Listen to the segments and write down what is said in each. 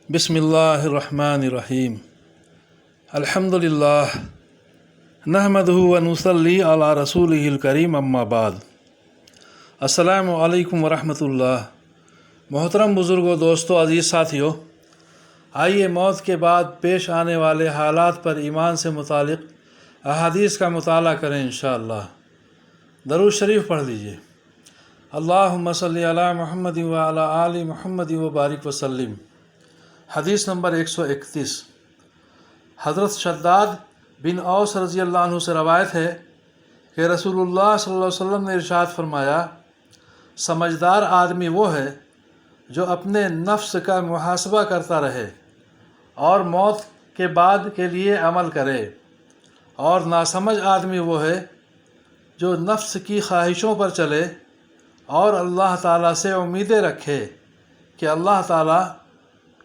بسم اللہ الرحمن الرحیم الحمد للہ نحمدہ ونصلی علی رسولہ الکریم اما بعد۔ السلام علیکم ورحمۃ اللہ۔ محترم بزرگوں، دوستوں، عزیز ساتھیوں، آئیے موت کے بعد پیش آنے والے حالات پر ایمان سے متعلق احادیث کا مطالعہ کریں انشاءاللہ۔ درود شریف پڑھ لیجئے۔ اللہم صلی علی محمد وعلی آل محمد وبارک وسلم۔ حدیث نمبر 131۔ حضرت شداد بن اوس رضی اللہ عنہ سے روایت ہے کہ رسول اللہ صلی اللہ علیہ وسلم نے ارشاد فرمایا، سمجھدار آدمی وہ ہے جو اپنے نفس کا محاسبہ کرتا رہے اور موت کے بعد کے لیے عمل کرے، اور ناسمجھ آدمی وہ ہے جو نفس کی خواہشوں پر چلے اور اللہ تعالیٰ سے امیدیں رکھے کہ اللہ تعالیٰ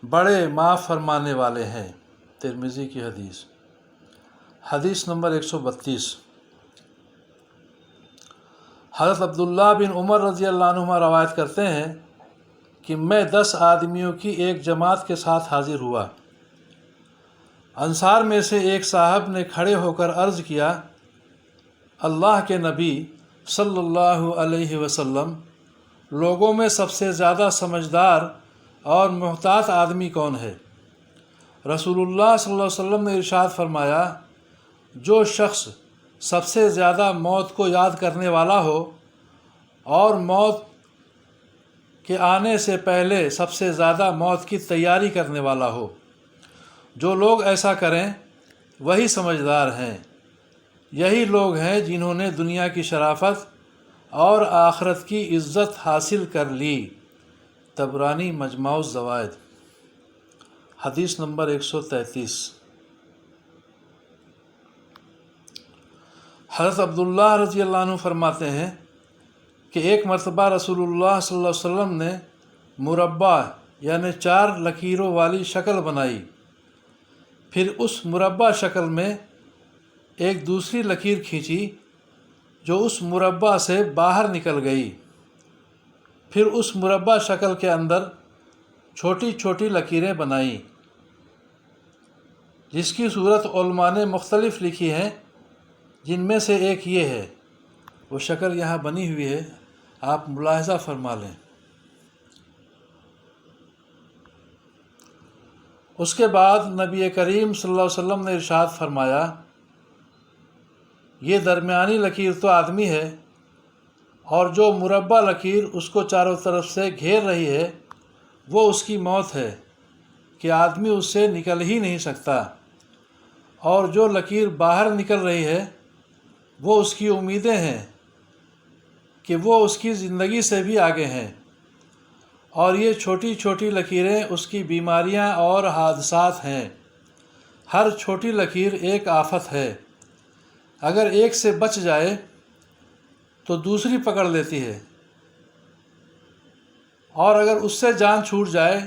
بڑے معاف فرمانے والے ہیں۔ ترمذی کی حدیث۔ حدیث نمبر 132۔ حضرت عبداللہ بن عمر رضی اللہ عنہما روایت کرتے ہیں کہ میں 10 آدمیوں کی ایک جماعت کے ساتھ حاضر ہوا۔ انصار میں سے ایک صاحب نے کھڑے ہو کر عرض کیا، اللہ کے نبی صلی اللہ علیہ وسلم، لوگوں میں سب سے زیادہ سمجھدار اور محتاط آدمی کون ہے؟ رسول اللہ صلی اللہ علیہ وسلم نے ارشاد فرمایا، جو شخص سب سے زیادہ موت کو یاد کرنے والا ہو اور موت کے آنے سے پہلے سب سے زیادہ موت کی تیاری کرنے والا ہو۔ جو لوگ ایسا کریں وہی سمجھدار ہیں۔ یہی لوگ ہیں جنہوں نے دنیا کی شرافت اور آخرت کی عزت حاصل کر لی۔ طبرانی مجمع الزوائد۔ حدیث نمبر 133۔ حضرت عبداللہ رضی اللہ عنہ فرماتے ہیں کہ ایک مرتبہ رسول اللہ صلی اللہ علیہ وسلم نے مربع یعنی 4 لکیروں والی شکل بنائی، پھر اس مربع شکل میں ایک دوسری لکیر کھینچی جو اس مربع سے باہر نکل گئی، پھر اس مربع شکل کے اندر چھوٹی چھوٹی لکیریں بنائیں، جس کی صورت علماء نے مختلف لکھی ہیں، جن میں سے ایک یہ ہے۔ وہ شکل یہاں بنی ہوئی ہے، آپ ملاحظہ فرما لیں۔ اس کے بعد نبی کریم صلی اللہ علیہ وسلم نے ارشاد فرمایا، یہ درمیانی لکیر تو آدمی ہے، اور جو مربع لکیر اس کو چاروں طرف سے گھیر رہی ہے وہ اس کی موت ہے کہ آدمی اس سے نکل ہی نہیں سکتا، اور جو لکیر باہر نکل رہی ہے وہ اس کی امیدیں ہیں کہ وہ اس کی زندگی سے بھی آگے ہیں، اور یہ چھوٹی چھوٹی لکیریں اس کی بیماریاں اور حادثات ہیں۔ ہر چھوٹی لکیر ایک آفت ہے، اگر ایک سے بچ جائے تو دوسری پکڑ لیتی ہے، اور اگر اس سے جان چھوٹ جائے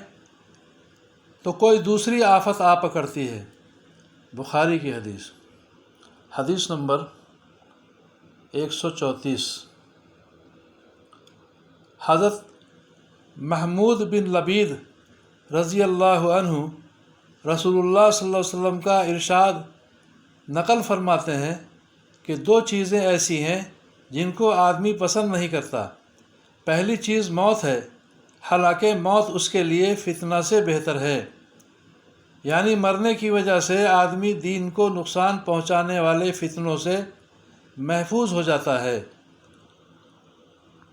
تو کوئی دوسری آفت آ پکڑتی ہے۔ بخاری کی حدیث۔ حدیث نمبر 134۔ حضرت محمود بن لبید رضی اللہ عنہ رسول اللہ صلی اللہ علیہ وسلم کا ارشاد نقل فرماتے ہیں کہ 2 چیزیں ایسی ہیں جن کو آدمی پسند نہیں کرتا۔ پہلی چیز موت ہے، حالانکہ موت اس کے لیے فتنہ سے بہتر ہے، یعنی مرنے کی وجہ سے آدمی دین کو نقصان پہنچانے والے فتنوں سے محفوظ ہو جاتا ہے۔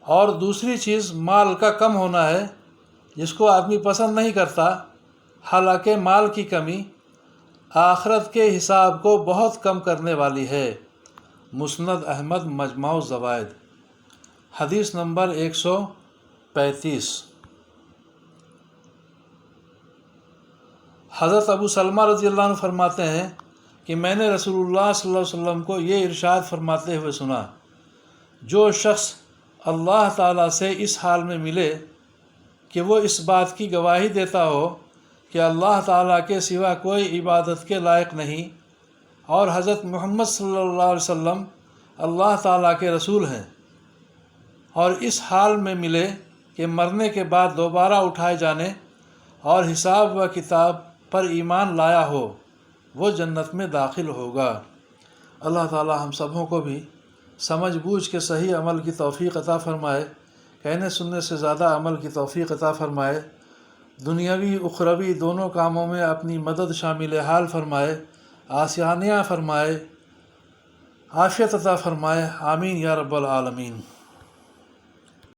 اور دوسری چیز مال کا کم ہونا ہے، جس کو آدمی پسند نہیں کرتا، حالانکہ مال کی کمی آخرت کے حساب کو بہت کم کرنے والی ہے۔ مسند احمد مجمع الزوائد۔ حدیث نمبر 135۔ حضرت ابو سلمہ رضی اللہ عنہ فرماتے ہیں کہ میں نے رسول اللہ صلی اللہ علیہ وسلم کو یہ ارشاد فرماتے ہوئے سنا، جو شخص اللہ تعالیٰ سے اس حال میں ملے کہ وہ اس بات کی گواہی دیتا ہو کہ اللہ تعالیٰ کے سوا کوئی عبادت کے لائق نہیں، اور حضرت محمد صلی اللہ علیہ وسلم اللہ تعالیٰ کے رسول ہیں، اور اس حال میں ملے کہ مرنے کے بعد دوبارہ اٹھائے جانے اور حساب و کتاب پر ایمان لایا ہو وہ جنت میں داخل ہوگا۔ اللہ تعالی ہم سبوں کو بھی سمجھ بوجھ کے صحیح عمل کی توفیق عطا فرمائے، کہنے سننے سے زیادہ عمل کی توفیق عطا فرمائے، دنیاوی اخروی دونوں کاموں میں اپنی مدد شامل حال فرمائے، آسانیاں فرمائے، عافیت عطا فرمائے، آمین یا رب العالمین۔